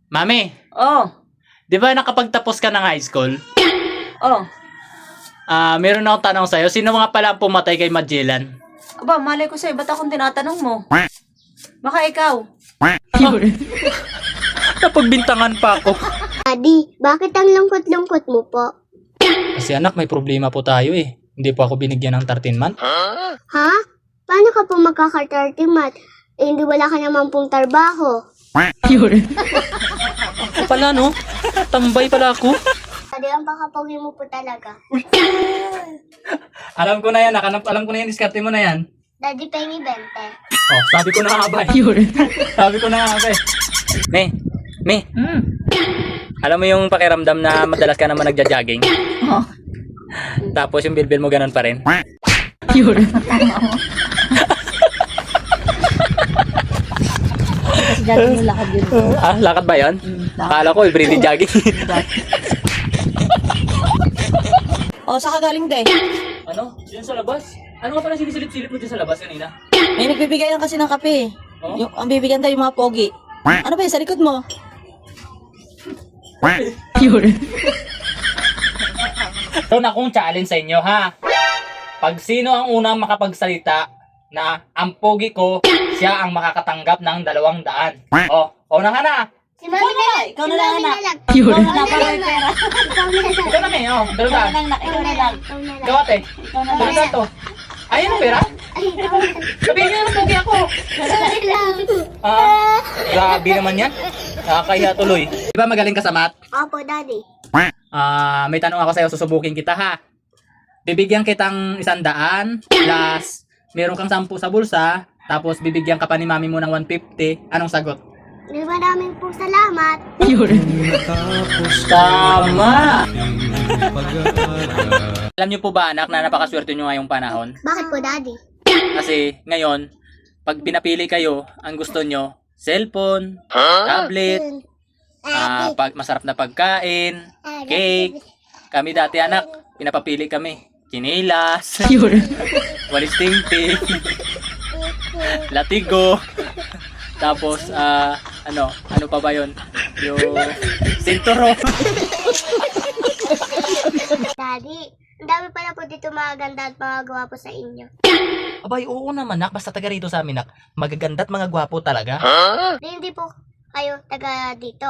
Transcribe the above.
Mami, Oh, di ba nakapagtapos ka ng high school? oh. Meron akong tanong sa'yo. Sino nga pala ang pumatay kay Magellan? Aba, malay ko sa'yo, ba't akong tinatanong mo? Baka ikaw. Napagbintangan pa ako. Daddy, bakit ang lungkot-lungkot mo po? Kasi anak, may problema po tayo eh. Hindi po ako binigyan ng 13 month. Ha? Paano ka po magkaka-30 month? Eh, hindi wala ka naman pong trabaho. Ako pala no? Tambay pala ako. Daddy, ang baka-pogi mo po talaga. Alam ko na yan, alam ko na yan, diskarte mo na yan. Daddy, pengi 20. Oh, sabi ko na nga ba? Sabi ko na nga ba? Me, alam mo yung pakiramdam na madalas ka naman nagja-jogging? Oh. Tapos yung bilbil mo ganun pa rin? Kasi dati yung lakad yun. Lakad ba yun? Akala ko, everyday jogging. Oh, saan ka galing, de? Ano? Diyan sa labas? Ano nga pala sinisilip-silip mo dyan sa labas kanina? May nagbibigay lang kasi ng kape. Oh? Yung, ang bibigyan tayo yung mga pogi. Ano ba yun, sa likod mo? Meron akong challenge sa inyo ha. Pag sino ang unang makapagsalita na ang pogi ko, siya ang makakatanggap ng 200. Oh, unang ka na. Si Mami na lang. Ikaw na lang, anak. Ikaw Ikaw na lang, para may pera. Ikaw na lang. Ikaw na oh, Ikaw na 200. lang, ikaw na lang. Ikaw na lang. Ikaw ate, Ikaw na lang. 200 to. Ayun ang pera. Ay, ikaw na lang. Sabihin niyo na pogi ako. Ikaw na lang. Grabe naman yan. Nakakahiya tuloy. Di ba magaling ka sa math? Opo, Daddy. May tanong ako sa'yo, susubukin kita ha. Bibigyan kitang 100 plus meron kang 10 sa bulsa, tapos bibigyan ka pa ni mami mo ng 150. Anong sagot? Maraming po salamat. Tama! Alam niyo po ba anak na napakaswerte nyo ngayong panahon? Bakit po, Daddy? Kasi ngayon, pag pinapili kayo, ang gusto nyo, cellphone, tablet, masarap na pagkain, cake. Kami dati anak, pinapapili kami. Chinilas, walis tingting, latigo, tapos ano pa ba yun? Yung sinturo. Daddy, ang dami pala po dito mga ganda at mga gwapo sa inyo. Abay, oo naman nak, basta taga rito sa amin nak, magaganda at mga gwapo talaga. Hindi po kayo taga dito.